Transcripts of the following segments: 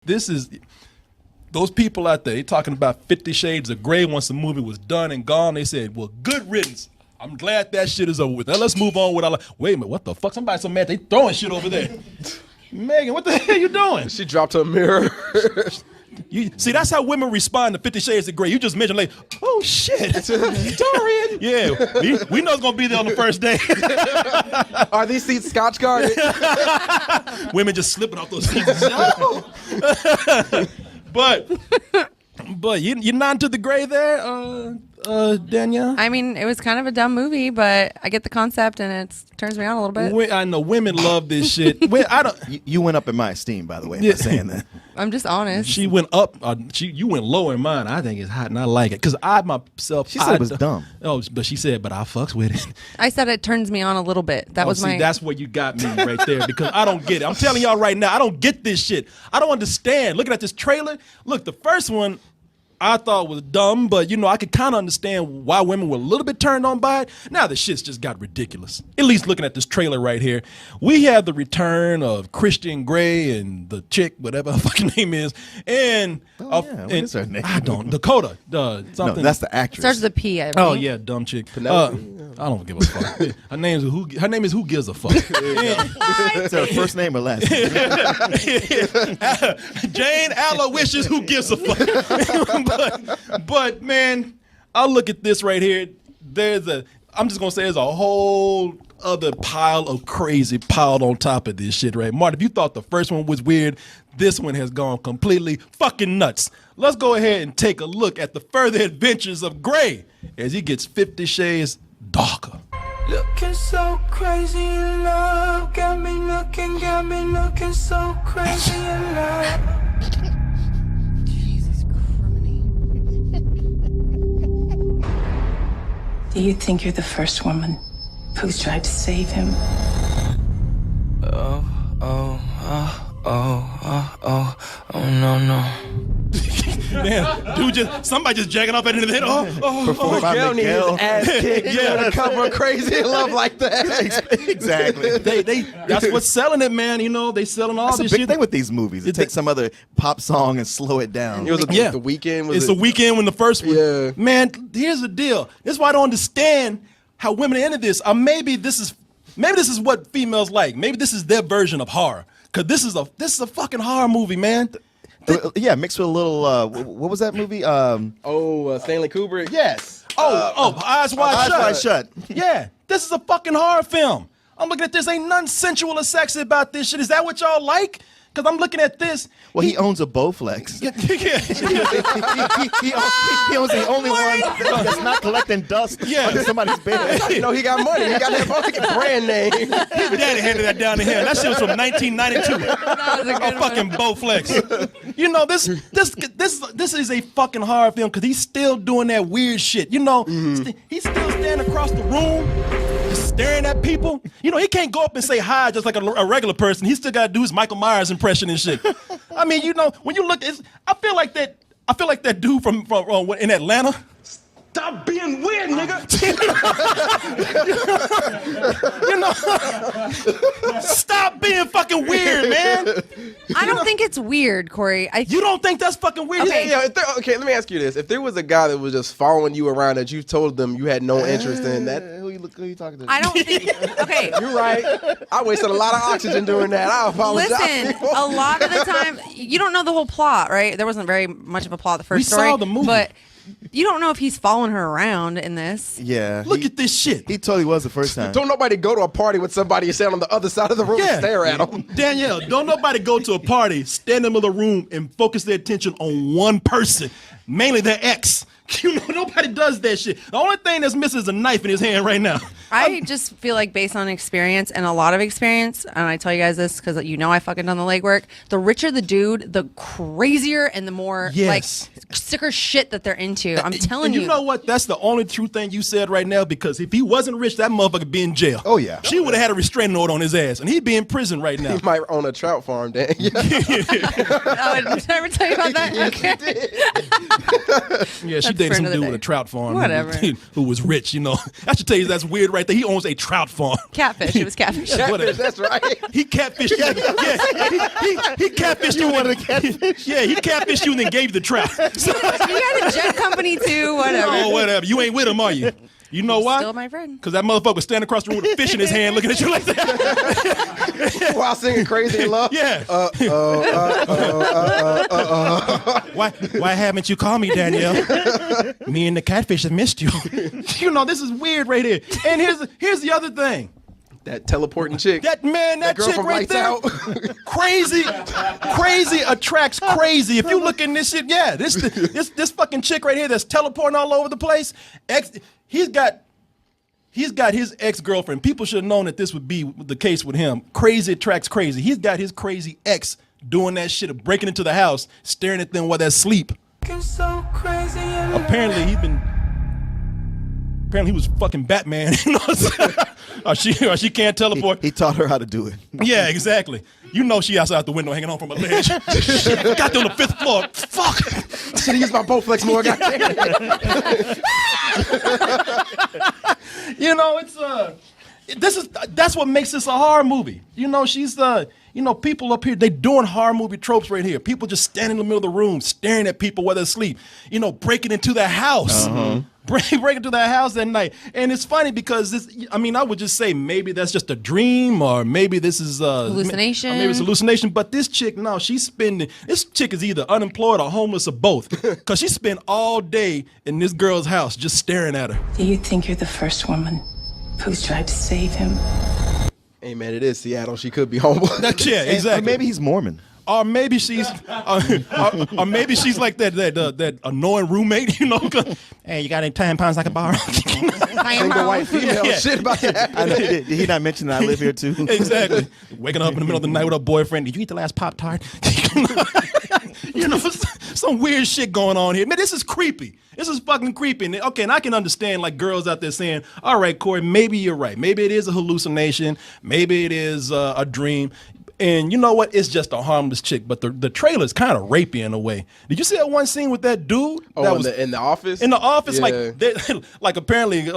is those people out there. They talking about 50 Shades of Grey. Once the movie was done and gone, they said, "Well, good riddance. I'm glad that shit is over with. Now let's move on with our life." Wait a minute, what the fuck? Somebody's so mad they throwing shit over there. Megan, what the hell you doing? She dropped her mirror. You see, that's how women respond to 50 Shades of Grey. You just mentioned, like, oh shit, Dorian. Yeah, we know it's gonna be there on the first day. Are these seats Scotch guarded? Women just slipping off those seats. But you're nodding to the gray there, Danielle? I mean, it was kind of a dumb movie, but I get the concept and it turns me on a little bit. I know women love this shit. I don't. You went up in my esteem, by the way, by saying that. I'm just honest. She went up. You went low in mine. I think it's hot, and I like it because I myself. She said it was dumb. Oh, but she said, "But I fucks with it." I said it turns me on a little bit. That was my. That's where you got me right there because I don't get it. I'm telling y'all right now, I don't get this shit. I don't understand. Looking at this trailer, look, the first one I thought was dumb, but I could kind of understand why women were a little bit turned on by it. Now the shit's just got ridiculous. At least looking at this trailer right here, we have the return of Christian Grey and the chick, whatever her fucking name is, and what is her name? I don't Dakota. Something. No, that's the actress. Starts with a P. I think. Oh yeah, dumb chick. I don't give a fuck. Her name is Who Gives a Fuck. Is her first name or last name? Jane Aloysius Who Gives a Fuck. but man, I look at this right here. I'm just gonna say there's a whole other pile of crazy piled on top of this shit, right? Martin, if you thought the first one was weird, this one has gone completely fucking nuts. Let's go ahead and take a look at the further adventures of Grey as he gets 50 Shades darker. Looking so crazy in love, got me looking so crazy in love. Jesus criminy. Do you think you're the first woman who's tried to save him? No. Man, dude, somebody just jacking off at the head. Performed by Miguel needs Miguel. his ass kicked. Yeah, to cover crazy in love like that. Exactly. That's what's selling it, man. They selling all That's this a big shit. thing with these movies. It takes some other pop song and slow it down. It was the weekend. It's the weekend when the first one. Yeah. Man, here's the deal. This is why I don't understand how women are into this. Maybe this is what females like. Maybe this is their version of horror. Cause this is a fucking horror movie, man. Yeah, mixed with a little. What was that movie? Stanley Kubrick. Yes. Eyes Wide Shut. Eyes Wide Shut. Yeah, this is a fucking horror film. I'm looking at this. Ain't nothing sensual or sexy about this shit. Is that what y'all like? Because I'm looking at this. Well, he owns a Bowflex. Yeah. He owns the only one that's not collecting dust under somebody's bed. He got money. He got that fucking brand name. His daddy handed that down to him. That shit was from 1992. A fucking Bowflex. This is a fucking horror film because he's still doing that weird shit. He's still standing across the room, just staring at people. He can't go up and say hi just like a regular person. He still got to do his Michael Myers impression and shit. I mean, when you look, I feel like that dude from in Atlanta. Stop being weird, nigga. Stop being fucking weird, man. I don't think it's weird, Corey. You don't think that's fucking weird? Okay. Okay, let me ask you this. If there was a guy that was just following you around that you told them you had no interest in, that Who you talking to? I don't think. Okay. you're right. I wasted a lot of oxygen doing that. I apologize. Listen, a lot of the time, you don't know the whole plot, right? There wasn't very much of a plot the first We story. saw the movie. But you don't know if he's following her around in this. Yeah. Look at this shit. He totally was the first time. Don't nobody go to a party with somebody and stand on the other side of the room and stare at them. Danielle, don't nobody go to a party, stand in the middle of the room, and focus their attention on one person, mainly their ex. Nobody does that shit. The only thing that's missing is a knife in his hand right now. I just feel like based on experience and a lot of experience, and I tell you guys this because I fucking done the legwork, the richer the dude, the crazier and the more like sicker shit that they're into. I'm telling you. You know what? That's the only true thing you said right now because if he wasn't rich, that motherfucker would be in jail. Oh, yeah. She would have had a restraining order on his ass, and he'd be in prison right now. He might own a trout farm, Dan. Did I ever tell you about that? Okay. Yeah, she dated some dude with a trout farm. Whatever. Who was rich, I should tell you that's weird right right there. He owns a trout farm. Catfish. It was catfish. Catfish, that's right. He catfished you. He catfished you. wanted to catfish? Yeah, he catfished you and then gave you the trout. So, You got a jet company too. Whatever. oh, whatever. You ain't with him, are you? You know why? Still my friend. Because that motherfucker was standing across the room with a fish in his hand looking at you like that. While singing Crazy in Love. Yeah. Why haven't you called me, Danielle? Me and the catfish have missed you. You know, this is weird right here. And here's the other thing. That teleporting chick. That girl chick from right Lights there. Out. Crazy attracts crazy. If you look in this shit, yeah, this fucking chick right here that's teleporting all over the place. He's got his ex-girlfriend. People should have known that this would be the case with him. Crazy attracts crazy. He's got his crazy ex doing that shit of breaking into the house, staring at them while they're asleep. So crazy in love. Apparently he was fucking Batman. You know what I'm saying? or she can't teleport. He taught her how to do it. Yeah, exactly. You know she outside the window hanging on from a ledge. Shit, got there on the 5th floor. Fuck. I should have used my Bowflex more. Goddamn. You know, that's what makes this a horror movie. You know, people up here, they doing horror movie tropes right here. People just standing in the middle of the room, staring at people while they're asleep. You know, breaking into their house. Break into their house at night. And it's funny because I would just say maybe that's just a dream, or maybe this is hallucination. Or maybe it's hallucination. But this chick, no, this chick is either unemployed or homeless or both. Because she spent all day in this girl's house just staring at her. Do you think you're the first woman who's tried to save him? Hey man, it is Seattle. She could be homeless. Yeah, exactly. Or maybe he's Mormon. Or maybe she's, or maybe she's like that annoying roommate, you know. Hey, you got any tampons I can borrow? Single white female shit about that. I know, did he not mention that I live here too? Exactly. Waking up in the middle of the night with her boyfriend. Did you eat the last Pop-Tart? You know, some weird shit going on here. Man, this is creepy. This is fucking creepy. And, okay, and I can understand like girls out there saying, all right, Corey, maybe you're right. Maybe it is a hallucination. Maybe it is a dream. And you know what? It's just a harmless chick. But the trailer's kind of rapey in a way. Did you see that one scene with that dude? Oh, that was in the office? In the office, Yeah. like apparently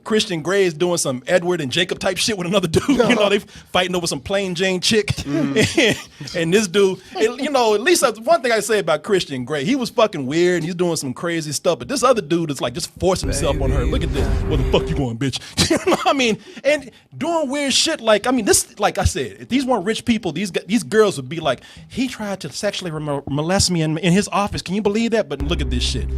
Christian Grey is doing some Edward and Jacob type shit with another dude. You know, they fighting over some plain Jane chick. And this dude, you know, at least one thing I say about Christian Grey, he was fucking weird and he's doing some crazy stuff. But this other dude is like just forcing himself on her. Look at this. Where the fuck you going, bitch? You know what I mean? And doing weird shit this, like I said, if these weren't rich people, these girls would be like, he tried to sexually molest me in his office. Can you believe that? But look at this shit.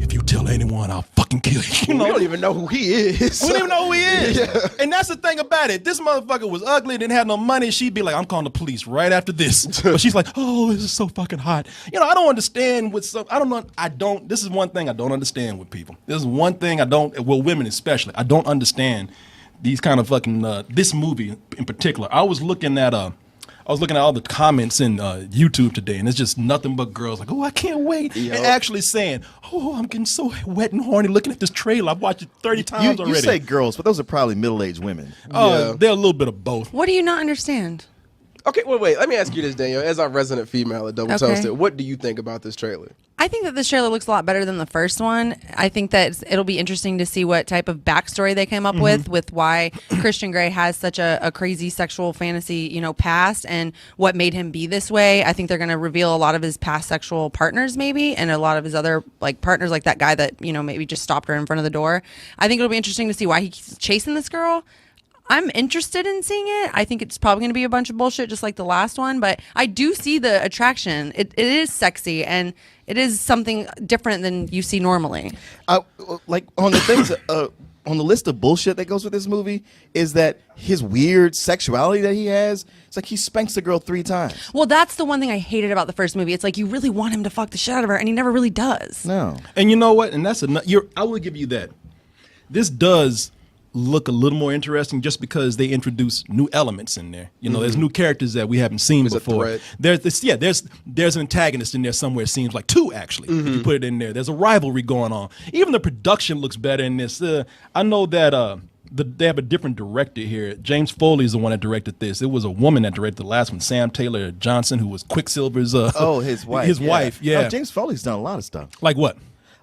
If you tell anyone, I'll fucking kill you. You know? We don't even know who he is. We don't even know who he is. Yeah. And that's the thing about it. This motherfucker was ugly, didn't have no money. She'd be like, I'm calling the police right after this. But she's like, oh, this is so fucking hot. You know, I don't understand this is one thing I don't understand with people. This is one thing women especially. I don't understand these kind of fucking, this movie in particular. I was looking at all the comments in YouTube today, and it's just nothing but girls like, oh, I can't wait. Yep. And actually saying, oh, I'm getting so wet and horny looking at this trailer. I've watched it 30 times already. You say girls, but those are probably middle-aged women. Yeah. They're a little bit of both. What do you not understand? Okay, wait. Let me ask you this, Danielle. As our resident female at Double Toasted, what do you think about this trailer? I think that this trailer looks a lot better than the first one. I think that it'll be interesting to see what type of backstory they came up with why Christian Grey has such a crazy sexual fantasy, past, and what made him be this way. I think they're going to reveal a lot of his past sexual partners, maybe, and a lot of his other partners, like that guy that maybe just stopped her in front of the door. I think it'll be interesting to see why he's chasing this girl. I'm interested in seeing it. I think it's probably going to be a bunch of bullshit, just like the last one. But I do see the attraction. It is sexy, and it is something different than you see normally. Like on the things on the list of bullshit that goes with this movie is that his weird sexuality that he has. It's like he spanks the girl 3 times. Well, that's the one thing I hated about the first movie. It's like you really want him to fuck the shit out of her, and he never really does. No. And you know what? And that's I will give you that. This does look a little more interesting just because they introduce new elements in there. There's new characters that we haven't seen before. There's an antagonist in there somewhere. It seems like 2 actually. If you put it in there, there's a rivalry going on. Even the production looks better in this. I know that they have a different director here. James Foley is the one that directed this. It was a woman that directed the last one, Sam Taylor Johnson, who was Quicksilver's. His wife. His wife. Yeah. James Foley's done a lot of stuff. Like what?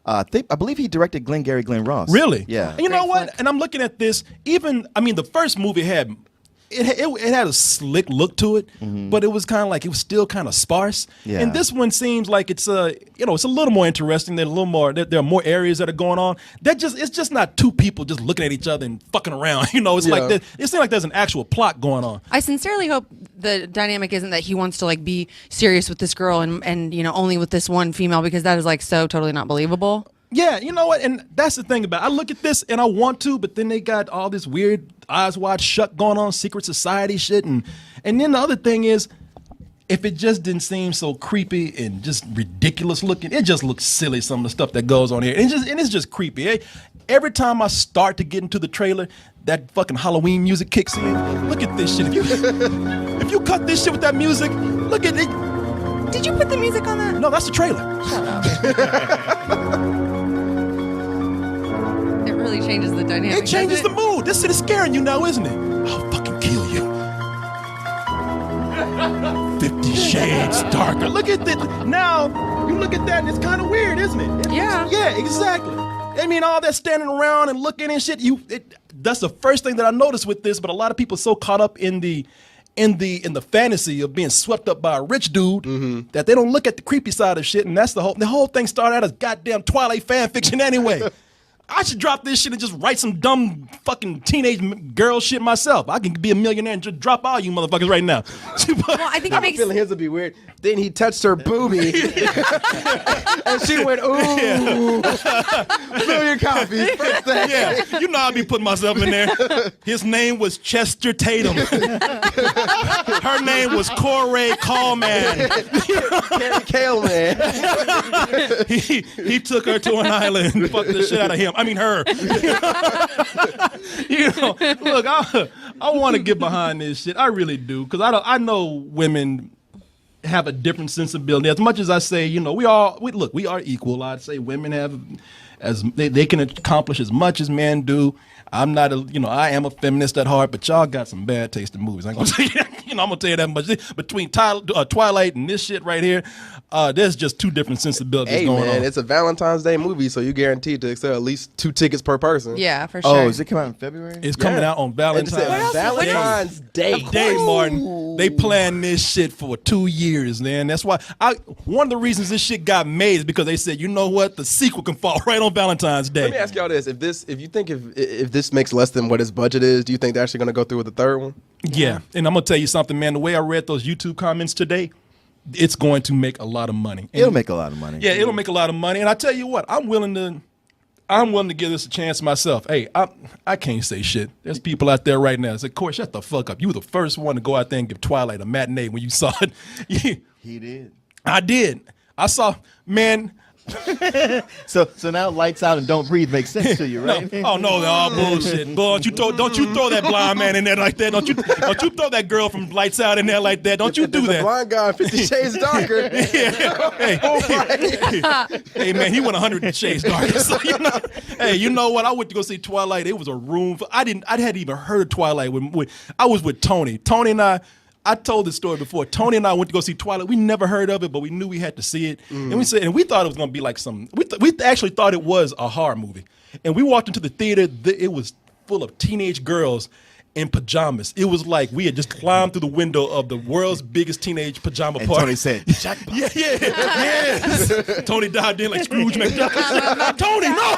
I believe he directed Glengarry Glen Ross. Really? Yeah. And you know Great what? flick. And I'm looking at this. The first movie had a slick look to it, but it was kind of like it was still kind of sparse. Yeah. And this one seems like it's it's a little more interesting. There's a little more. There are more areas that are going on. It's just not two people just looking at each other and fucking around. It's like it seems like there's an actual plot going on. I sincerely hope the dynamic isn't that he wants to like be serious with this girl and only with this one female, because that is like so totally not believable. Yeah, you know what? And that's the thing about it. I look at this and I want to, but then they got all this weird eyes wide shut going on, secret society shit. And then the other thing is, if it just didn't seem so creepy and just ridiculous looking, it just looks silly, some of the stuff that goes on here. And it's just creepy. Every time I start to get into the trailer, that fucking Halloween music kicks in. Look at this shit. If you cut this shit with that music, look at it. Did you put the music on that? No, that's the trailer. It really changes the dynamic. It changes the mood. This shit is scaring you now, isn't it? I'll fucking kill you. 50 Shades Darker. Look at that. Now, you look at that and it's kind of weird, isn't it? Yeah. Yeah, exactly. All that standing around and looking and shit, that's the first thing that I noticed with this, but a lot of people are so caught up in the fantasy of being swept up by a rich dude that they don't look at the creepy side of shit, and that's the whole thing started out as goddamn Twilight fan fiction anyway. I should drop this shit and just write some dumb fucking teenage girl shit myself. I can be a millionaire and just drop all you motherfuckers right now. Well, I think it I'm makes feeling his would be weird. Then he touched her boobie, and she went, "Ooh, million copies." First thing. Yeah, I'll be putting myself in there. His name was Chester Tatum. Her name was Corey Coleman. Carrie Kale, man. He took her to an island and fucked the shit out of him. I mean her. Look, I want to get behind this shit. I really do, because I know women have a different sensibility. As much as I say, we are equal. I'd say women have they can accomplish as much as men do. I'm not I am a feminist at heart, but y'all got some bad taste in movies. I'm gonna tell you that. I'm gonna tell you that much. Between Twilight and this shit right here, there's just two different sensibilities going on. It's a Valentine's Day movie, so you're guaranteed to sell at least 2 tickets per person. Yeah, for sure. Oh, does it come out in February? It's coming out on Valentine's Valentine's Day. Day, Martin. They planned this shit for 2 years, man. That's why one of the reasons this shit got made is because they said, you know what, the sequel can fall right on Valentine's Day. Let me ask y'all this: if you think if this makes less than what its budget is, do you think they're actually going to go through with the third one? Yeah, and I'm gonna tell you something, man. The way I read those YouTube comments today, it's going to make a lot of money. And It'll make a lot of money. Yeah, it'll make a lot of money. And I tell you what, I'm willing to give this a chance myself. Hey, I can't say shit. There's people out there right now that say, Corey, shut the fuck up. You were the first one to go out there and give Twilight a matinee when you saw it. He did. I did. I saw, man. So now Lights Out and Don't Breathe makes sense to you, right? No. Bullshit. Boy, don't you throw that blind man in there like that. Don't you throw that girl from Lights Out in there like that. Don't you do The that. blind guy, 50 Shades Darker. Hey, man, he went 100 shades darker. So, hey, you know what? I went to go see Twilight. It was a room. I hadn't even heard of Twilight. I was with Tony. Tony and I told this story before. Tony and I went to go see Twilight. We never heard of it, but we knew we had to see it. And we thought it was going to be like we actually thought it was a horror movie. And we walked into the theater. It was full of teenage girls in pajamas. It was like we had just climbed through the window of the world's biggest teenage pajama party. Tony said, jackpot. Yes. Tony dived in like Scrooge McDuck. Tony, no!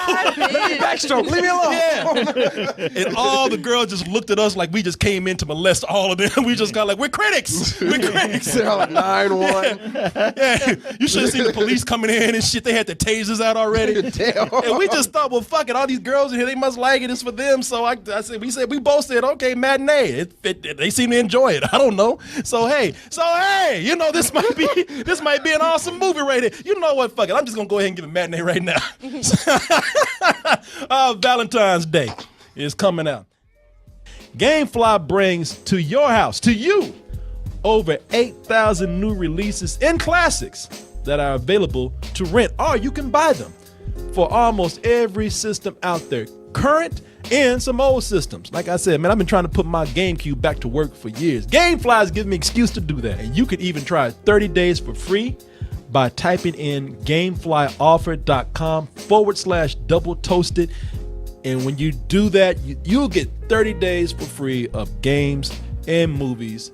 Backstroke, leave me alone. Yeah. And all the girls just looked at us like we just came in to molest all of them. We just got like, we're critics. We're critics. They're all like 9-1. Yeah. You should have seen the police coming in and shit. They had the tasers out already. Damn. And we just thought, well, fuck it. All these girls in here, they must like it. It's for them. So we both said, okay, matinee. They seem to enjoy it. I don't know. So hey, this might be an awesome movie right here. You know what? Fuck it. I'm just gonna go ahead and give it matinee right now. Valentine's Day is coming out. GameFly brings to your house, to you, over 8,000 new releases and classics that are available to rent, or you can buy them for almost every system out there, current and some old systems. Like I said, man, I've been trying to put my GameCube back to work for years. GameFly is giving me an excuse to do that. And you could even try 30 days for free by typing in gameflyoffer.com .com/double toasted. And when you do that, you'll get 30 days for free of games and movies.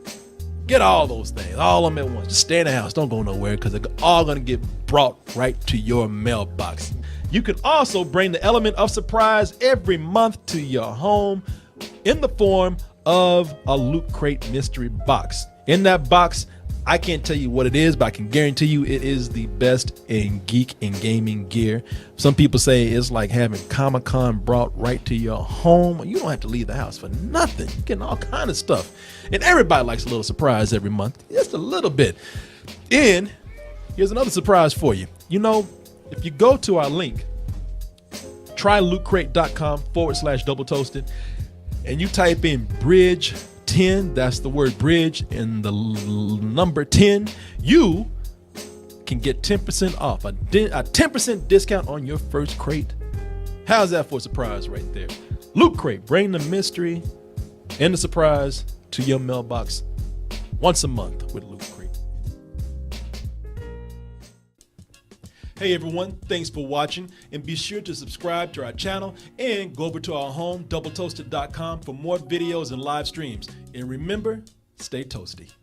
Get all those things, all of them at once. Just stay in the house. Don't go nowhere because they're all going to get brought right to your mailbox. You can also bring the element of surprise every month to your home in the form of a Loot Crate mystery box. In that box, I can't tell you what it is, but I can guarantee you it is the best in geek and gaming gear. Some people say it's like having Comic-Con brought right to your home. You don't have to leave the house for nothing. You're getting all kind of stuff. And everybody likes a little surprise every month. Just a little bit. And here's another surprise for you. You know, if you go to our link, trylootcrate.com/double toasted, and you type in bridge 10, that's the word bridge and the number 10, you can get 10% off, a 10% discount on your first crate. How's that for a surprise right there? Loot Crate, bring the mystery and the surprise to your mailbox once a month with Loot Crate. Hey everyone, thanks for watching, and be sure to subscribe to our channel and go over to our home, doubletoasted.com, for more videos and live streams. And remember, stay toasty.